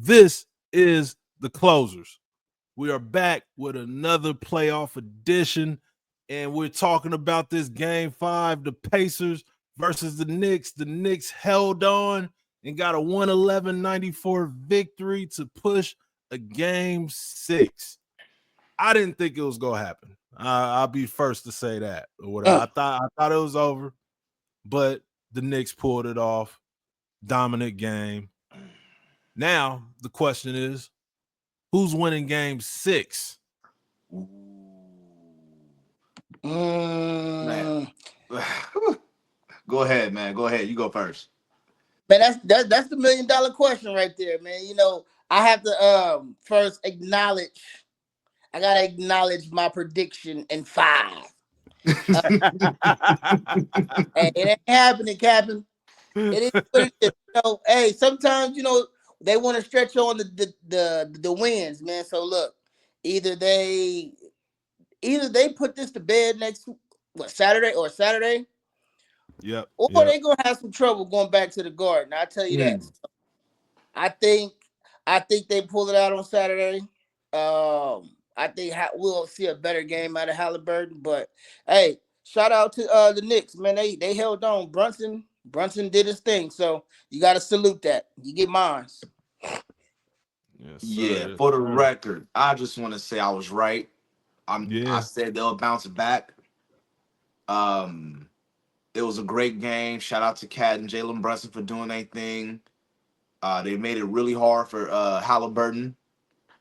This is the closers. We are back with another playoff edition, and we're talking about this game 5, the Pacers versus the Knicks. The Knicks held on and got a 111-94 victory to push a game 6. I didn't think it was gonna happen. I'll be first to say that or whatever. I thought it was over, but the Knicks pulled it off. Dominant game. Now the question is, who's winning game 6? Man. Go ahead, man. Go ahead. You go first. Man, that's the $1 million question right there, man. I have to first acknowledge. I gotta acknowledge my prediction in 5. Hey, it ain't happening, Captain. It is what it is. Hey, sometimes they want to stretch on the wins, man. So look, either they put this to bed next Saturday, Yep. or they gonna have some trouble going back to the Garden. I tell you that. So I think they pull it out on Saturday. I think we'll see a better game out of Halliburton. But hey, shout out to the Knicks, man. They held on. Brunson did his thing, so you got to salute that. You get mine. Yes, for the record, I just want to say I was right. I said they'll bounce back. It was a great game. Shout out to Cat and Jalen Brunson for doing their thing. They made it really hard for Halliburton.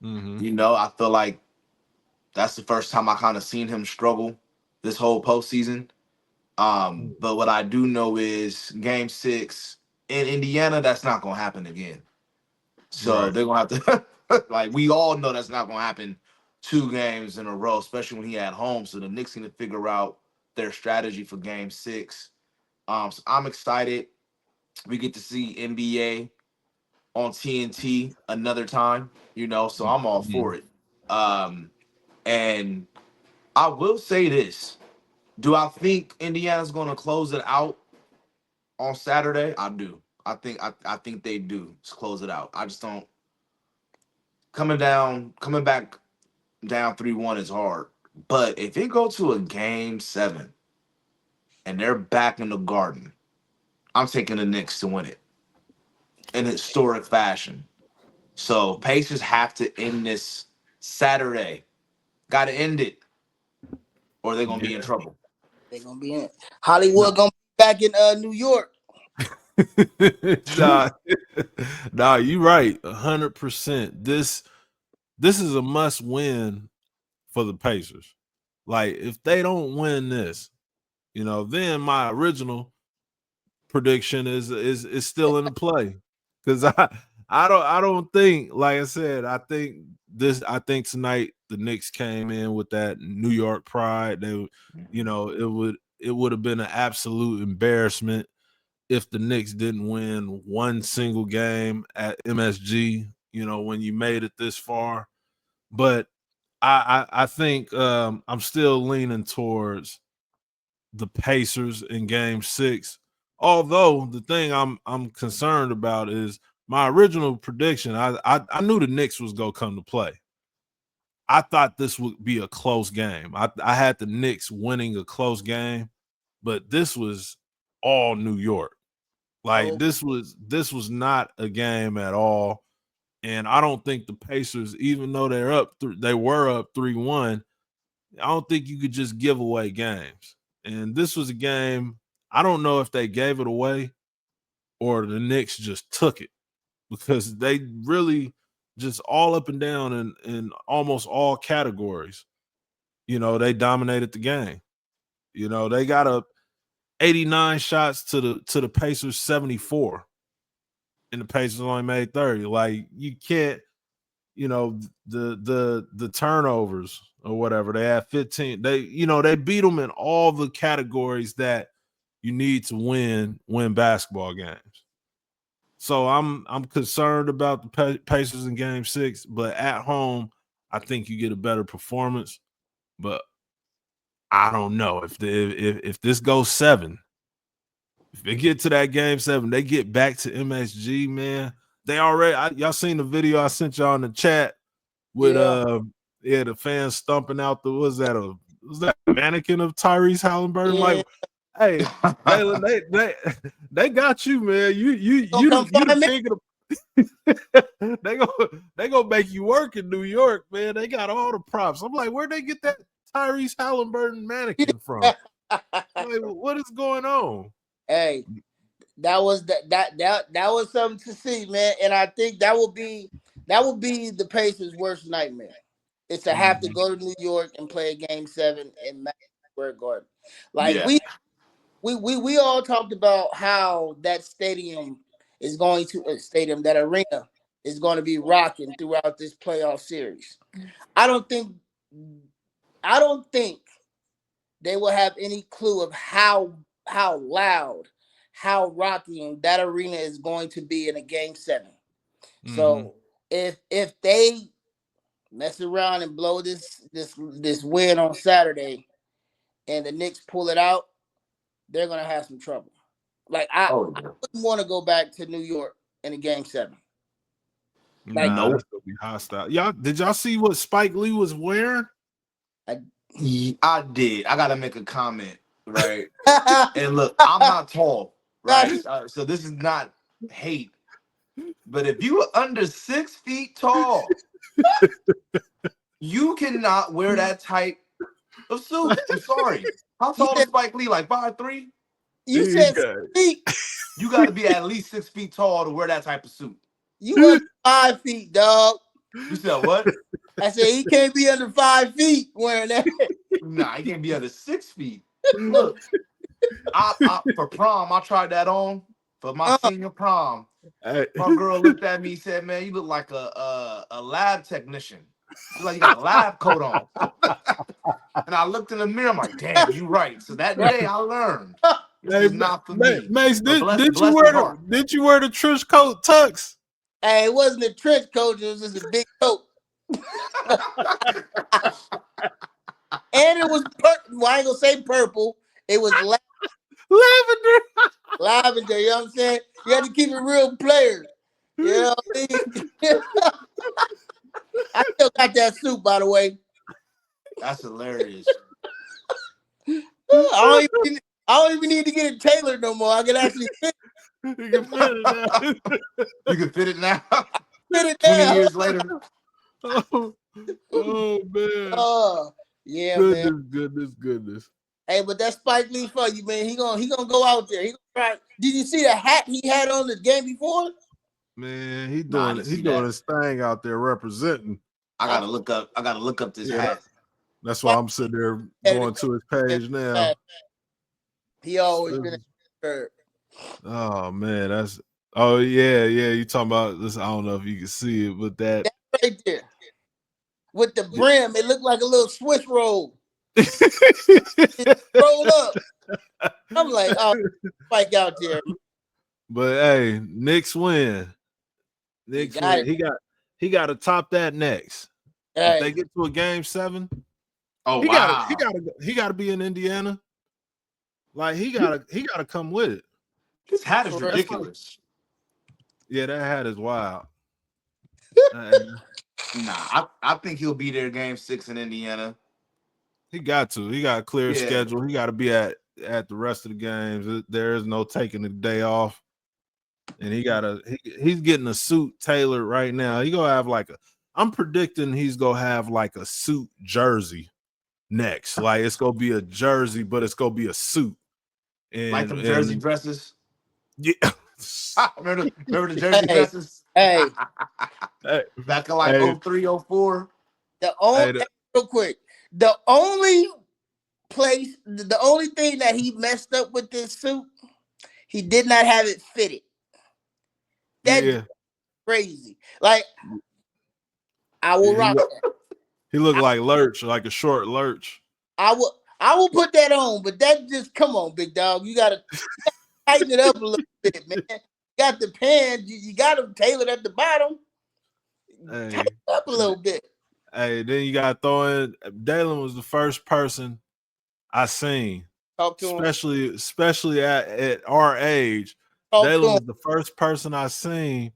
Mm-hmm. I feel like that's the first time I kind of seen him struggle this whole postseason. But what I do know is game 6 in Indiana, that's not going to happen again. So they're going to have to, like, we all know that's not going to happen 2 games in a row, especially when he at home. So the Knicks need to figure out their strategy for game 6. So I'm excited. We get to see NBA on TNT another time, so I'm all for it. And I will say this. Do I think Indiana's going to close it out on Saturday? I do. I think they do close it out. I just don't. Coming back down 3-1 is hard. But if it go to a game 7 and they're back in the Garden, I'm taking the Knicks to win it in historic fashion. So Pacers have to end this Saturday. Got to end it, or they're gonna be in trouble. They're gonna be in it. Hollywood gonna be back in New York. Nah, you right, 100%. This is a must win for the Pacers. Like, if they don't win this, then my original prediction is still in the play, because I don't think, like I said, I think tonight the Knicks came in with that New York pride. It would have been an absolute embarrassment if the Knicks didn't win one single game at MSG, when you made it this far. But I think I'm still leaning towards the Pacers in game 6. Although the thing I'm concerned about is my original prediction. I knew the Knicks was gonna come to play. I thought this would be a close game. I had the Knicks winning a close game, but this was all New York. Like, this was not a game at all. And I don't think the Pacers, even though they were up 3-1, I don't think you could just give away games. And this was a game, I don't know if they gave it away or the Knicks just took it, because they really just all up and down in almost all categories. They dominated the game. They got up 89 shots to the Pacers 74. And the Pacers only made 30. Like, you can't, the turnovers or whatever. They had 15. They beat them in all the categories that you need to win basketball games. So I'm concerned about the Pacers in game 6, but at home, I think you get a better performance. But I don't know if this goes 7. If they get to that game 7, they get back to MSG, man. They already y'all seen the video I sent y'all in the chat with the fans stumping out was that a mannequin of Tyrese Halliburton? Yeah. Like, hey, Jalen, they got you, man. You the king of the they gonna make you work in New York, man. They got all the props. I'm like, where'd they get that Tyrese Halliburton mannequin from? Like, what is going on? Hey, that was something to see, man. And I think that would be the Pacers' worst nightmare. Is to have to go to New York and play a Game 7 in Madison Square Garden. Like we all talked about how that stadium is going to that arena is going to be rocking throughout this playoff series. I don't think they will have any clue of how loud, how rocking that arena is going to be in a Game 7. So if they mess around and blow this win on Saturday, and the Knicks pull it out, they're gonna have some trouble. Like I wouldn't want to go back to New York in a Game 7. Like, no, that's gonna be hostile. Did y'all see what Spike Lee was wearing? I did. I gotta make a comment, right? And look, I'm not tall, right? So this is not hate. But if you are under 6 feet tall, you cannot wear that type of suit. I'm sorry. How tall is Spike Lee? Like 5'3"? You said 6 feet. You got to be at least 6 feet tall to wear that type of suit. You under 5 feet, dog. You said what? I said he can't be under 5 feet wearing that. Nah, he can't be under 6 feet. Look, for prom, I tried that on for my senior prom. My girl looked at me and said, "Man, you look like a lab technician. You like you got a lab coat on." And I looked in the mirror. I'm like, "Damn, you right." So that day I learned this is not for me. Mace, did you wear the trench coat tux? Hey, it wasn't a trench coat. It was just a big coat. And it was well, I ain't gonna say purple. It was lavender. You know what I'm saying? You had to keep it real player. You know what I mean? I still got that suit, by the way. That's hilarious. I don't even need to get it tailored no more. I can actually fit. You can fit it now. You can fit it now. Fit it now. 20 years later. Oh man. Yeah, goodness. Hey, but that's Spike Lee for you, man. He gonna go out there. He gonna try. Did you see the hat he had on the game before? Man, he doing his thing out there representing. I gotta look up this hat. That's why I'm sitting there going to his page now. He always been hurt. Oh man, you talking about this? I don't know if you can see it, but that right there with the brim, it looked like a little Swiss roll. Roll up. I'm like, oh, Spike out there. But hey, Knicks win. Knicks win. He got to top that next. Hey. If they get to a Game 7, he got to be in Indiana. Like he gotta come with it. This hat is ridiculous. Yeah, that hat is wild. Nah, I think he'll be there Game 6 in Indiana. He got to. He got a clear schedule. He got to be at the rest of the games. There is no taking the day off. And he's getting a suit tailored right now. He gonna have I'm predicting he's gonna have like a suit jersey next. Like it's gonna be a jersey, but it's gonna be a suit. And, like them jersey dresses. Yeah. remember the jersey dresses? Hey. Back in like 03, 04. Real quick. The only thing that he messed up with this suit, he did not have it fitted. That's crazy. Like, I will rock that. He looked like Lurch, like a short Lurch. I will put that on, but that just come on, big dog. You gotta tighten it up a little bit, man. You got the pants, you got them tailored at the bottom. Tighten it up a little bit. Hey, then you got to throw in. Jalen was the first person I seen, especially at our age. Jalen was the first person I seen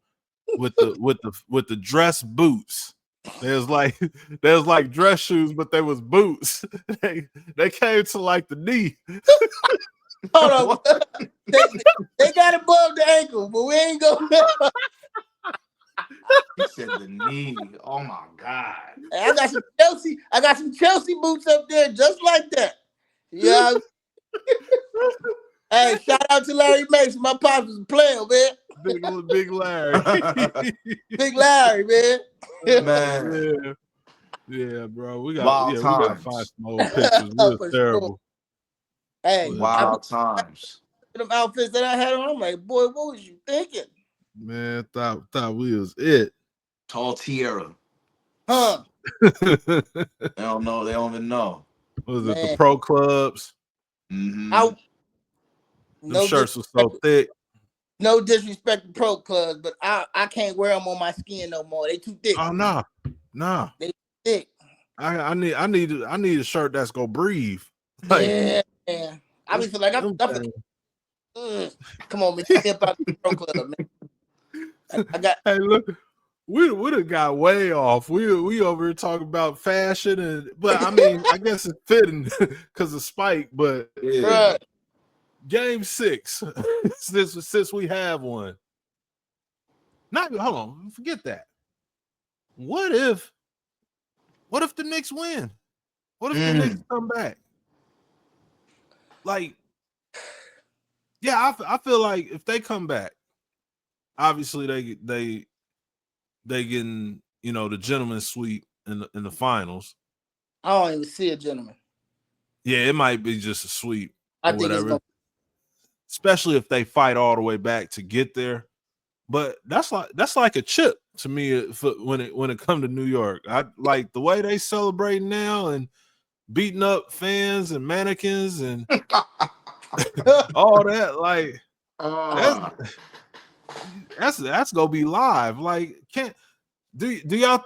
with the dress boots. There's like dress shoes, but they was boots. They came to like the knee. Hold on. they got above the ankle, but we ain't going. He said the knee. Oh my God. I got some Chelsea boots up there just like that. Yeah. Hey, shout out to Larry Mason. My pops was a player, man. Big Larry. Big Larry, man. Man. Yeah, bro. We Wild gotta find times. some old pictures. We're For terrible. sure. Hey, Wild times. them outfits that I had on, I'm like, boy, what was you thinking? Man, thought we was it. Tall Tierra. Huh? They don't know. They don't even know. Was it the pro clubs? Mm-hmm. Them shirts were so thick. No disrespect to pro clubs, but I can't wear them on my skin no more. They too thick. Oh nah. They thick. I need a shirt that's gonna breathe. Like, yeah. I be feel like I'm come on, man. Step out the pro club, man. I got. Hey, look, we would have got way off. We over here talking about fashion but I mean, I guess it's fitting because of Spike. But yeah. Game 6, since we have one. Hold on, forget that. What if the Knicks win? What if the Knicks come back? Like, yeah, I feel like if they come back, obviously they getting, the gentleman's sweep in the finals. I don't even see a gentleman. Yeah, it might be just a sweep. I think whatever. Especially if they fight all the way back to get there. But that's like a chip to me when it comes to New York. I like the way they celebrate now and beating up fans and mannequins and all that. Like that's gonna be live. Like, do y'all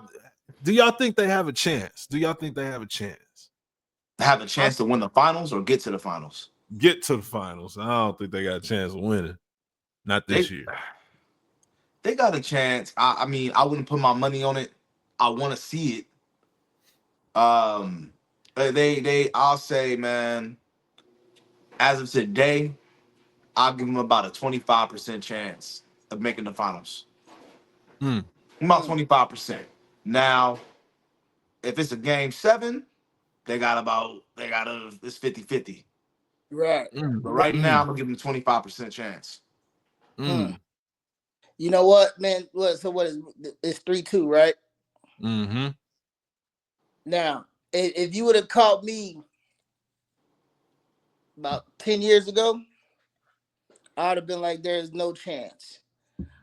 think they have a chance? Do y'all think they have a chance? Have a chance to win the finals or get to the finals? Get to the finals. I don't think they got a chance of winning. Not this year. They got a chance. I mean, I wouldn't put my money on it. I want to see it. I'll say, man, as of today, I'll give them about a 25% chance of making the finals. About 25%. Now, if it's a game 7, it's 50-50. Right. But right now, I'm gonna give them a 25% chance. You know what, man? So what is it's 3-2, right? Mm-hmm. Now, if you would have caught me about 10 years ago, I would have been like, there's no chance.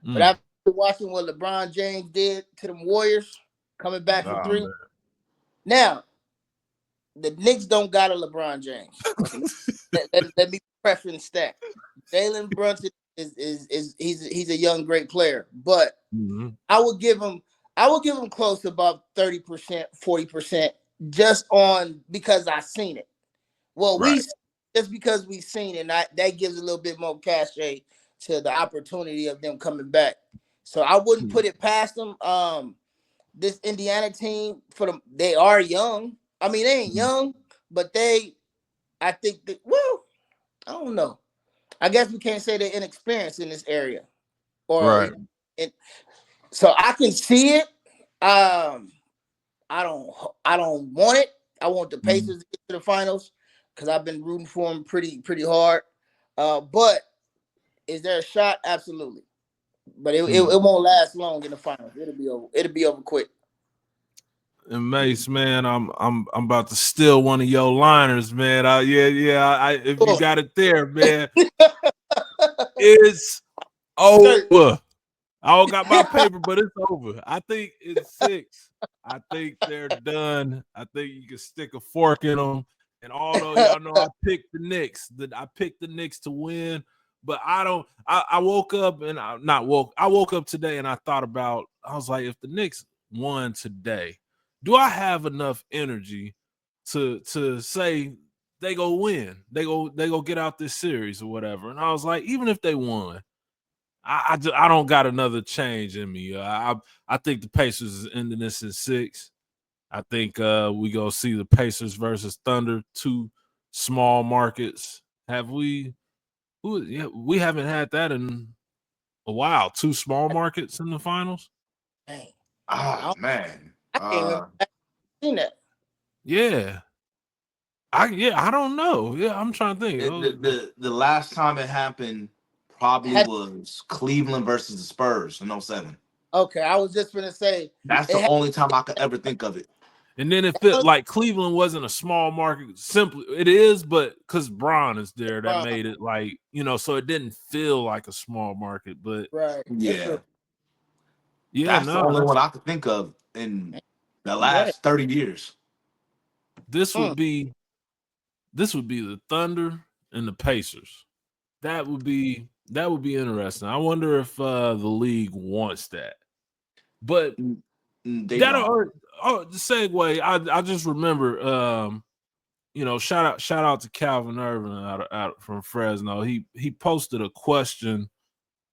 But after watching what LeBron James did to them Warriors, coming back from 3, now the Knicks don't got a LeBron James. let me preference that. Jalen Brunson he's a young great player, but I would give him close to about 30%, 40% just on because I seen it. Well, just because we've seen it, that gives a little bit more cachet to the opportunity of them coming back. So I wouldn't put it past them. This Indiana team they are young. I mean, they ain't young, but I think that, well, I don't know. I guess we can't say they're inexperienced in this area. So I can see it. I don't want it. I want the Pacers to get to the finals because I've been rooting for them pretty hard. But is there a shot? Absolutely. But it won't last long in the finals. It'll be over quick. And Mace, man, I'm about to steal one of your liners, man. If you got it there, man, it's over. I don't got my paper, but it's over. I think it's 6. I think they're done. I think you can stick a fork in them. And although y'all know I picked the Knicks, I picked the Knicks to win. But I woke up and I woke up today and I thought about, I was like, if the Knicks won today, do I have enough energy to say they go win? They go get out this series or whatever. And I was like, even if they won, I don't got another change in me. I think the Pacers is ending this in 6. I think we go see the Pacers versus Thunder, two small markets. Have we? Yeah, we haven't had that in a while. Two small markets in the finals. Dang. Ah, man. I can't remember seeing that. Yeah, I don't know. Yeah, I'm trying to think. The last time it happened probably Had, was Cleveland versus the Spurs in '07. okay, I was just gonna say That's it the had, only time I could ever think of it. And then it fit like Cleveland wasn't a small market. Simply, it is, but because Bron is there, that made it like so it didn't feel like a small market. But right. That's Yeah, true. yeah, that's the no, only one I could think of in the You're right. last 30 years. this Hmm. would be the Thunder and the Pacers. That would be interesting. I wonder if the league wants that. But They that don't. the segue. I just remember shout out to Calvin Irvin out from Fresno. He posted a question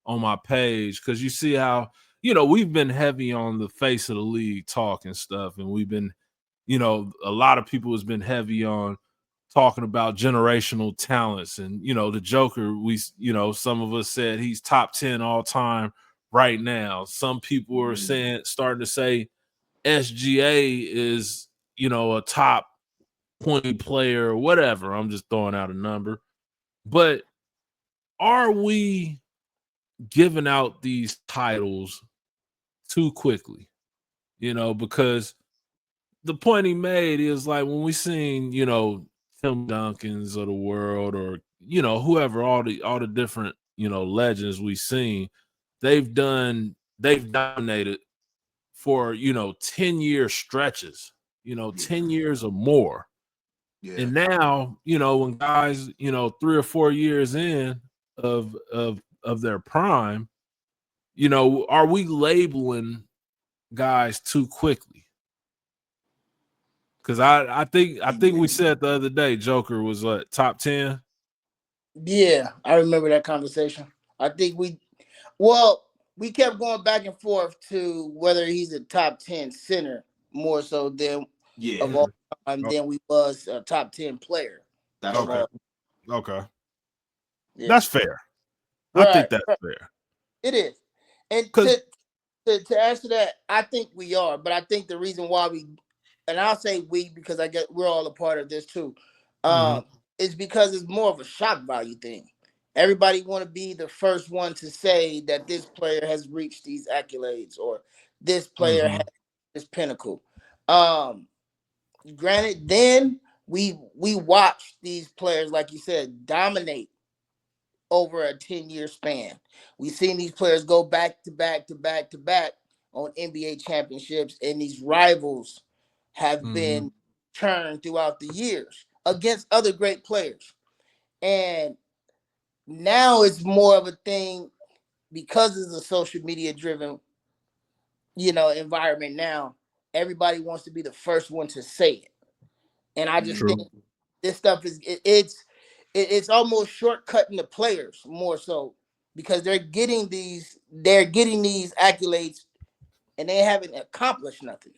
on my page because you see how we've been heavy on the face of the league talk and stuff, and we've been a lot of people has been heavy on talking about generational talents, and the Joker, we some of us said he's top 10 all time right now. Some people are starting to say SGA is a top 20 player or whatever. I'm just throwing out a number. But are we giving out these titles too quickly? Because the point he made is like when we seen, Tim Duncans of the world, or whoever, all the different, legends we seen, they've dominated for 10-year stretches, 10 years or more. Yeah. And now, when guys, 3 or 4 years in of their prime, are we labeling guys too quickly? Because I think we said the other day Joker was what, top 10? Yeah, I remember that conversation. I think we kept going back and forth to whether he's a top 10 center more so than of Yeah. all time Oh, than we was a top 10 player That's of okay. right. all. Okay. Yeah. That's fair. I think Right. that's Right. fair. It is. And Because to answer that, I think we are, but I think the reason why and I'll say we because I get we're all a part of this too. mhm, Is because it's more of a shock value thing. Everybody want to be the first one to say that this player has reached these accolades or this player has mhm, this pinnacle. Um, Granted, then we watch these players, like you said, dominate over a 10-year span. We've seen these players go back to back to back to back on NBA championships, and these rivals have mhm, been turned throughout the years against other great players. And now it's more of a thing because it's a social media driven, environment now. Everybody wants to be the first one to say it. And I just think true. Mhm. this stuff it's almost shortcutting the players more so because they're getting these accolades and they haven't accomplished nothing.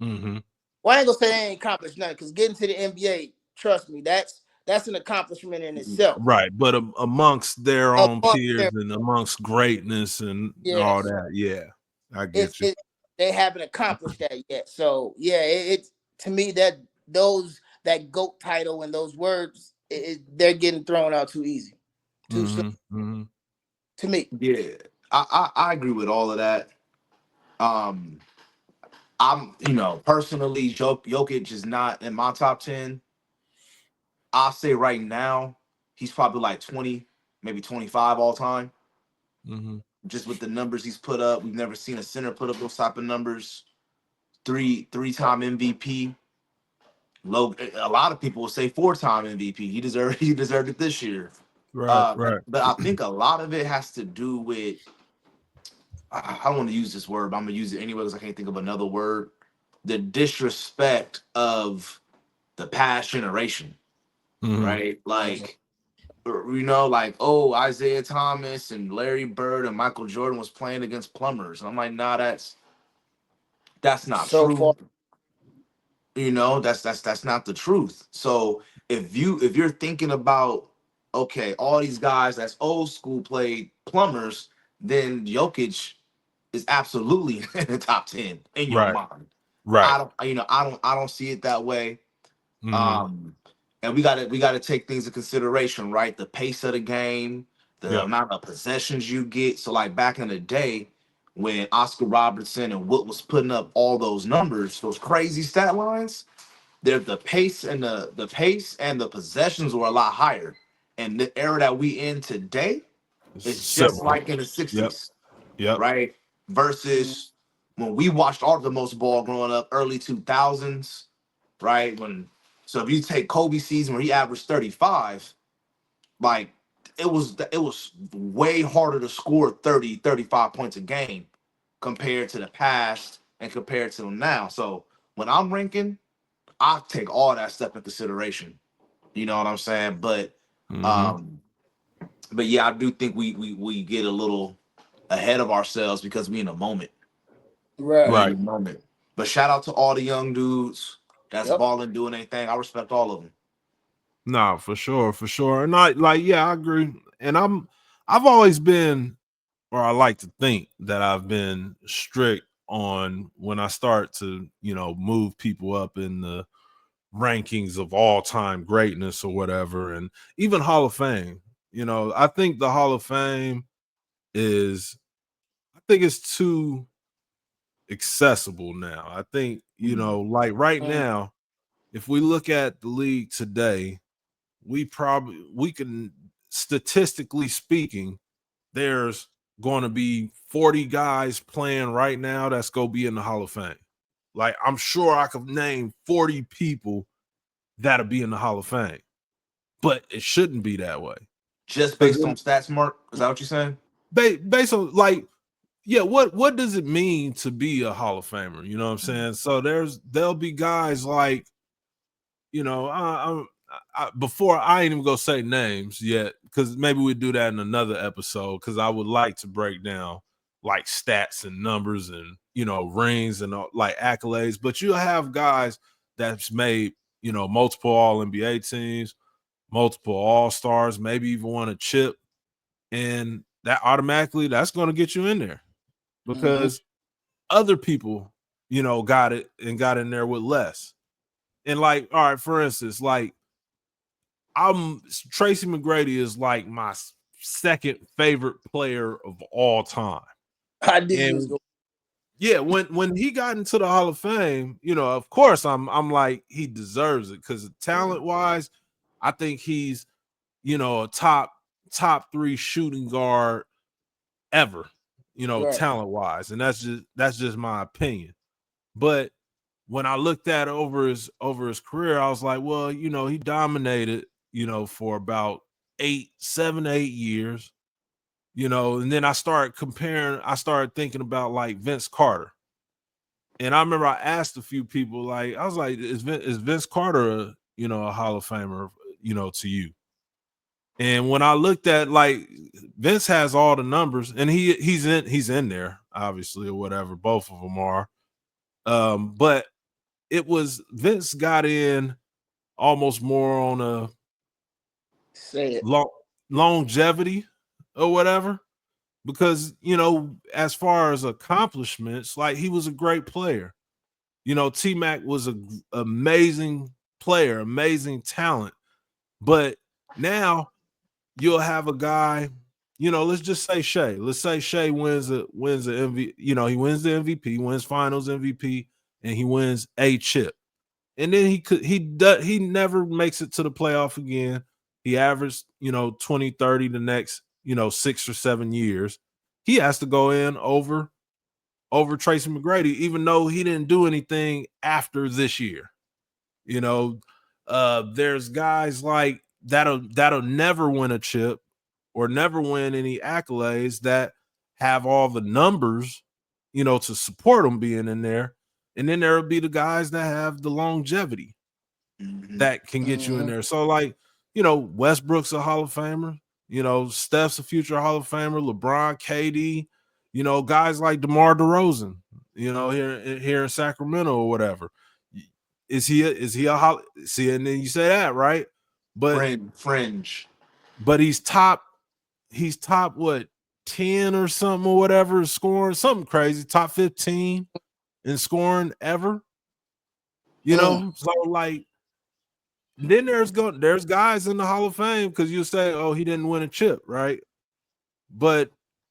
Mhm. Well, I ain't gonna say they ain't accomplished nothing because getting to the NBA, trust me, that's an accomplishment in itself. Right, but amongst their own Among peers their and amongst greatness and all yes, that, yeah, I it's get you. it they haven't accomplished that yet. So yeah, it's to me that GOAT title and those words, they're getting thrown out too easy, too soon Mhm, mhm, to me. Yeah. I agree with all of that. Um, I'm, personally, Jokic is not in my top 10. I'll say right now, he's probably like 20, maybe 25 all time. mhm. Just with the numbers he's put up. We've never seen a center put up those type of numbers. Three-time MVP. A lot of people will say 4-time MVP. He deserved it this year. Right, But right. but I think a lot of it has to do with I don't want to use this word, but I'm gonna use it anyway because I can't think of another word. The disrespect of the past generation, Mhm. right? Like Like, oh, Isaiah Thomas and Larry Bird and Michael Jordan was playing against plumbers. And I'm like, nah, that's not So far, true. That's not the truth. So if you're thinking about, okay, all these guys that's old school played plumbers, then Jokic is absolutely in the top 10 in your Right. mind. Right. I don't see it that way. Mm-hmm. Um, and we gotta take things in consideration, right? The pace of the game, the Yep. amount of possessions you get. So like back in the day when Oscar Robertson and Wilt was putting up all those numbers, those crazy stat lines, the pace and the pace and the possessions were a lot higher. And the era that we in today It's is just similar. like in the Yep. 60s, Yep. right? Versus when we watched all the most ball growing up, early 2000s, right? So if you take Kobe's season where he averaged 35, like it was way harder to score 30, 35 points a game compared to the past and compared to now. So when I'm ranking, I take all that stuff in consideration. You know what I'm saying? Mm-hmm. Um, but yeah, I do think we get a little ahead of ourselves because we in a moment. We right? in Right. a moment. But shout out to all the young dudes that's Yep. balling, doing anything. I respect all of them. No, for sure, for sure. And I like, yeah, I agree. And I've always been, or I like to think that I've been strict on when I start to, move people up in the rankings of all time greatness or whatever, and even Hall of Fame. I think the Hall of Fame is, I think it's too accessible now. I think, like right Mm, now, if we look at the league today, we can, statistically speaking, there's going to be 40 guys playing right now that's going to be in the Hall of Fame. Like, I'm sure I could name 40 people that'll be in the Hall of Fame, but it shouldn't be that way. Just Because based on stats, Mark. Is that what you're saying? based on, like, yeah, what does it mean to be a Hall of Famer? You know what I'm saying? So there'll be guys like, before I ain't even gonna say names yet, because maybe we do that in another episode. Because I would like to break down like stats and numbers and rings and like accolades. But you'll have guys that's made multiple All NBA teams, multiple All Stars, maybe even won a chip, and that automatically that's going to get you in there mm-hmm. because other people got it and got in there with less. And like, all right, for instance, like Tracy McGrady is like my second favorite player of all time. I knew you was And going. yeah, when he got into the Hall of Fame, of course I'm like he deserves it because talent wise, I think he's a top 3 shooting guard ever, Right. talent wise, and that's just my opinion. But when I looked at over his career, I was like, well, he dominated, for about 7 8 years, and then I started thinking about like Vince Carter. And I remember I asked a few people, like, I was like, is Vince Carter a Hall of Famer, to you? And when I looked at like Vince has all the numbers and he's in there, obviously, or whatever, both of them are. But it was Vince got in almost more on a Say it. long, longevity or whatever, because as far as accomplishments, like he was a great player. T Mac was a amazing player, amazing talent. But now you'll have a guy, let's just say Shea. Let's say Shea wins the MVP. He wins the MVP, wins Finals MVP, and he wins a chip. And then he never makes it to the playoff again. He averaged 20 30 the next 6 or 7 years. He has to go in over Tracy McGrady, even though he didn't do anything after this year. You know, there's guys like that'll never win a chip or never win any accolades that have all the numbers, to support them being in there. And then there'll be the guys that have the longevity Mm-hmm. that can get you in Mm-hmm. there. So like Westbrook's a Hall of Famer. Steph's a future Hall of Famer. LeBron, KD, guys like DeMar DeRozan, here in Sacramento or whatever. Is he a see? And then you say that, right? But Fringe. but he's top what, 10 or something or whatever, scoring something crazy, top 15 in scoring ever. So like, then there's guys in the Hall of Fame, because you say, oh, he didn't win a chip, right? But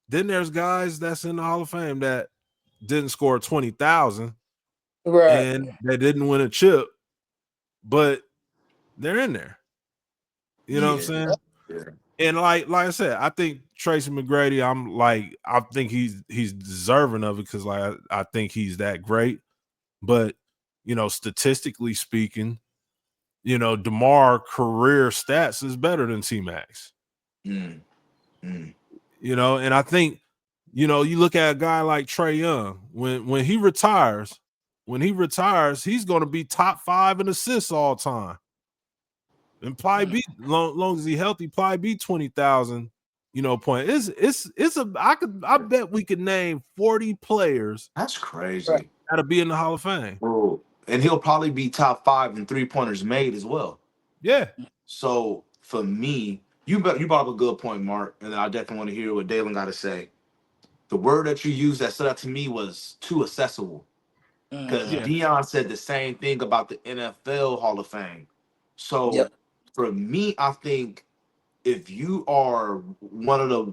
then there's guys that's in the Hall of Fame that didn't score 20,000, Right. and they didn't win a chip, but they're in there. You know what I'm saying? Yeah. And like I said, I think Tracy McGrady, I think he's deserving of it, because like I think he's that great. But statistically speaking, DeMar career stats is better than T-Max. Mm. And I think, you look at a guy like Trae Young, when he retires, he's going to be top 5 in assists all time. And probably be, long as he's healthy, probably be 20,000, point. I bet we could name 40 players. That's crazy. That'll be in the Hall of Fame. Bro. And he'll probably be top 5 in 3-pointers made as well. Yeah. So for me, you brought up a good point, Mark, and I definitely want to hear what Dalen got to say. The word that you used that stood out to me was too accessible. Because Deion said the same thing about the NFL Hall of Fame. So for me, I think if you are one of the,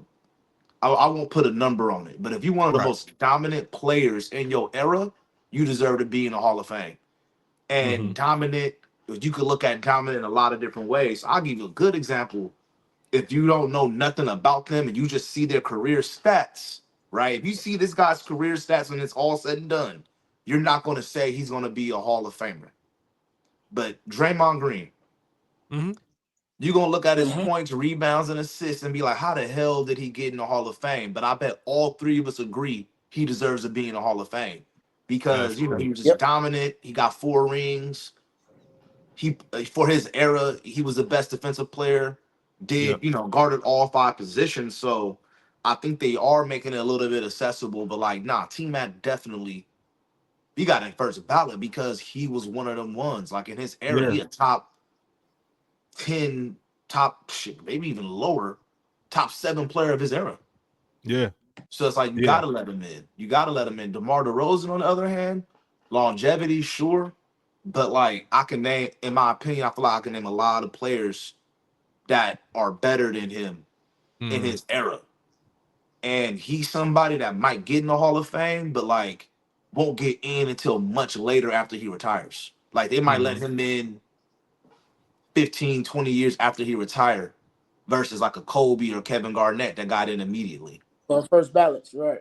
I won't put a number on it, but if you're one of the most dominant players in your era, you deserve to be in the Hall of Fame. And dominant, you could look at dominant in a lot of different ways. I'll give you a good example. If you don't know nothing about them and you just see their career stats, right? If you see this guy's career stats when it's all said and done, you're not going to say he's going to be a Hall of Famer. But Draymond Green, you're going to look at his points, rebounds, and assists and be like, how the hell did he get in the Hall of Fame? But I bet all 3 of us agree he deserves to be in the Hall of Fame. Because, he was just dominant. He got 4 rings. For his era, he was the best defensive player. Guarded all 5 positions. So I think they are making it a little bit accessible. But like, T-Mac definitely, he got in first ballot because he was one of them ones. Like in his era, he a top 10, maybe even lower, top 7 player of his era. Yeah. So it's like you gotta let him in. You gotta let him in. DeMar DeRozan, on the other hand, longevity, sure. But like I can name, in my opinion, I feel like I can name a lot of players that are better than him in his era. And he's somebody that might get in the Hall of Fame, but like won't get in until much later after he retires. Like they might let him in 15, 20 years after he retired versus like a Kobe or Kevin Garnett that got in immediately. On first ballots, right?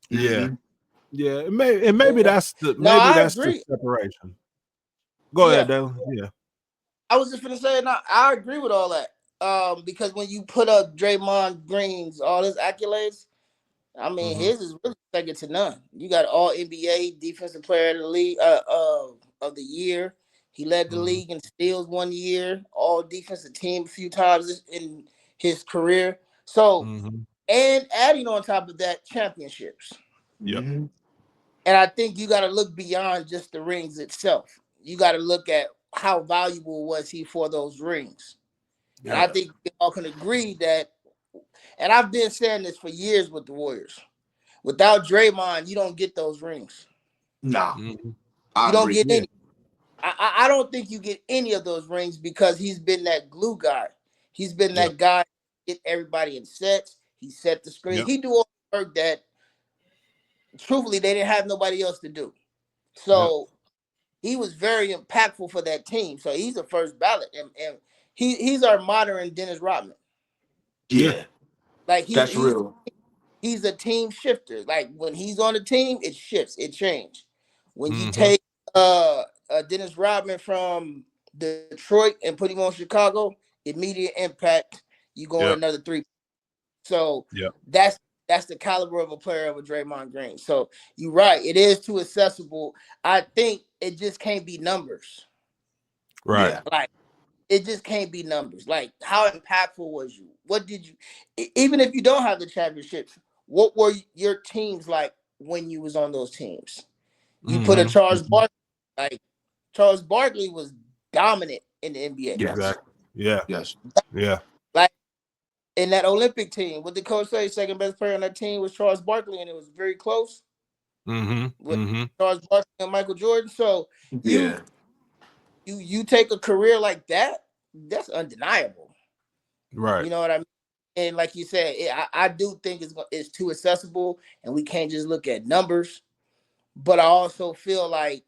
Yeah. Yeah. And maybe that's the separation. Go ahead, Dale. Yeah. I was just gonna say, I agree with all that. Because when you put up Draymond Green's all his accolades, I mean his is really second to none. You got all NBA defensive player of the league of the year. He led the league in steals 1 year, all defensive team a few times in his career. So and adding on top of that, championships. Yep. And I think you got to look beyond just the rings itself. You got to look at how valuable was he for those rings. Yeah. And I think we all can agree that, and I've been saying this for years with the Warriors. Without Draymond, you don't get those rings. Nah. You don't get any. I don't think you get any of those rings because he's been that glue guy. He's been that guy to get everybody in sets. He set the screen. He do all the work that, truthfully, they didn't have nobody else to do. So he was very impactful for that team. So he's a first ballot. And he's our modern Dennis Rodman. Yeah. Like that's real. He's a team shifter. Like when he's on the team, it shifts, it changes. When you take Dennis Rodman from Detroit and put him on Chicago, immediate impact. You go another 3. So that's the caliber of a player of a Draymond Green. So you're right. It is too accessible. I think it just can't be numbers. Right. Like it just can't be numbers. Like, how impactful was you? What did you, even if you don't have the championships, what were your teams like when you was on those teams? You put a Charles Mm-hmm. Barkley, like Charles Barkley was dominant in the NBA. Yes. Exactly. Yeah. Yes. Yeah. Like in that Olympic team, what the coach say? Second best player on that team was Charles Barkley, and it was very close Mm-hmm. with Mm-hmm. Charles Barkley and Michael Jordan. So you Yeah. you take a career like that, that's undeniable. Right. You know what I mean? And like you said, I do think it's too accessible, and we can't just look at numbers. But I also feel like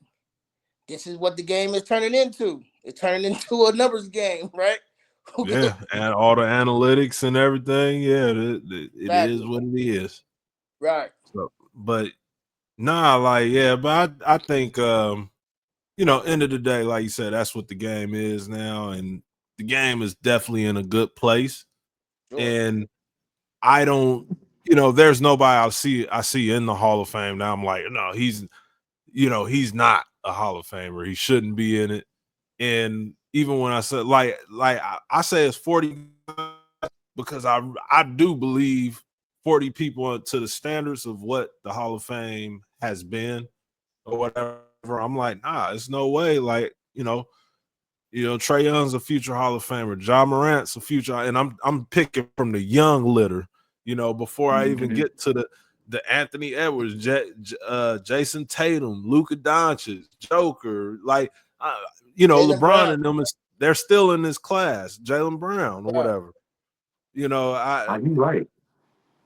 this is what the game is turning into. It's turning into a numbers game, right? Yeah. And all the analytics and everything. Yeah. It is Exactly. what it is. Right. So, but nah, like, yeah, but I think end of the day, like you said, that's what the game is now. And the game is definitely in a good place. Sure. And I don't, there's nobody I see in the Hall of Fame now. I'm like, no, he's not a Hall of Famer. He shouldn't be in it. And even when I said I say it's 40 because I do believe 40 people to the standards of what the Hall of Fame has been or whatever. I'm like, nah, it's no way. Like, Trae Young's a future Hall of Famer. John Morant's a future, and I'm picking from the young litter, before I even get to the Anthony Edwards, Jason Tatum, Luka Doncic, Joker, like Jalen LeBron Brown. and them they're still in this class, Jalen Brown or Right. whatever. I You right.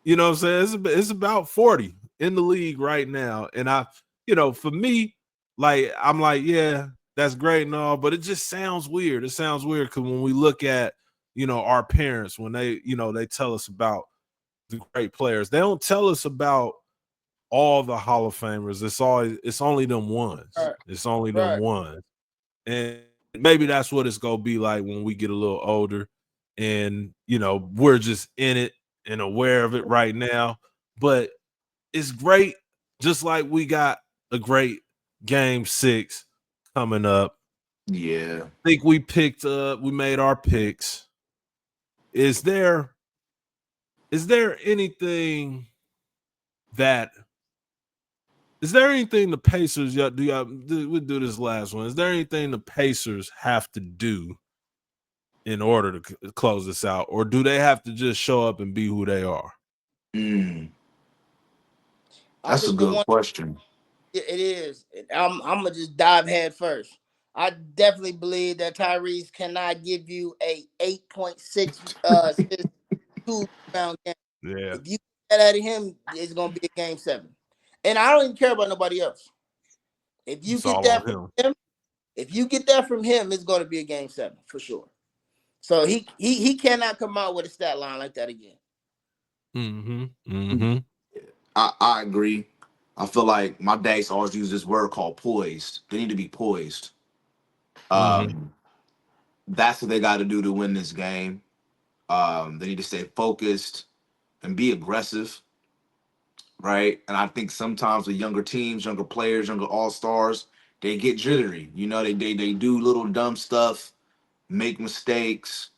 you know what I'm saying? It's about 40 in the league right now. And for me, like, I'm like, yeah, that's great and all, but it just sounds weird. It sounds weird because when we look at, our parents, when they tell us about the great players, they don't tell us about all the Hall of Famers. It's only them ones. Right. It's only them Right. ones. And maybe that's what it's gonna be like when we get a little older and we're just in it and aware of it right now. But it's great, just like we got a great game 6 coming up. Yeah. I think we made our picks. Is there anything that the Pacers we'll do this last one? Is there anything the Pacers have to do in order to close this out, or do they have to just show up and be who they are? Mm, I that's a think the good one question. it is. I'm gonna just dive head first. I definitely believe that Tyrese cannot give you a 8.6 assist, 2 rebound game. Yeah, If you get that out of him, it's gonna be a game 7. And I don't even care about nobody else. If you it's get all that on from him. him, it's gonna be a game 7 for sure. So he cannot come out with a stat line like that again. Mm-hmm. Mm-hmm. I agree. I feel like my dads always use this word called poised. They need to be poised. Mm-hmm. Um, that's what they got to do to win this game. They need to stay focused and be aggressive, right? And I think sometimes the younger teams, younger players, younger all stars, they get jittery. They do little dumb stuff, make mistakes.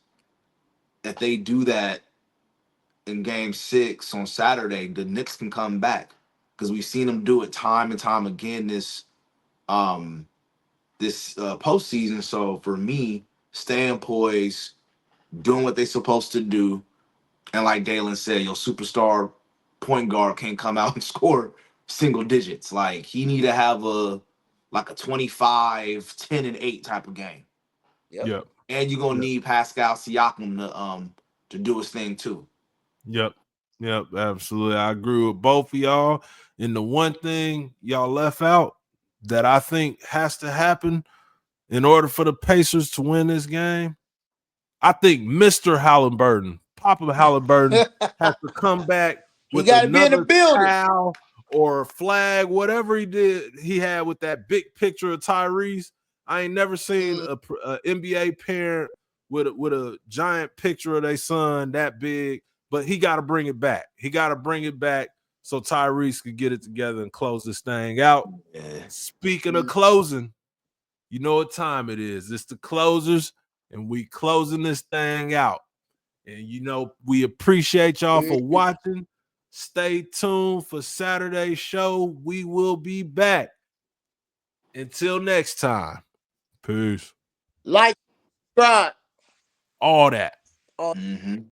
If they do that in Game 6 on Saturday, the Knicks can come back because we've seen them do it time and time again um this postseason. So for me, staying poised, doing what they're supposed to do, and like Dalen said, your superstar point guard can't come out and score single digits. Like he need to have a 25, 10, and 8 type of game. Yep. Yep. And you're gonna Yep. need Pascal Siakam to do his thing too. Yep. Yep. Absolutely. I agree with both of y'all. And the one thing y'all left out that I think has to happen in order for the Pacers to win this game, I think Mr. Halliburton, Papa Halliburton, has to come back He with got to be in the another building. towel or flag, whatever he had with that big picture of Tyrese. I ain't never seen a NBA parent with a giant picture of their son that big, but he got to bring it back. He got to bring it back so Tyrese could get it together and close this thing out. Yeah. Speaking of closing, you know what time it is. It's the closers. and we closing this thing out. And we appreciate y'all for watching. Stay tuned for Saturday's show. We will be back. Until next time. Peace. Like, subscribe. All that. Mm-hmm.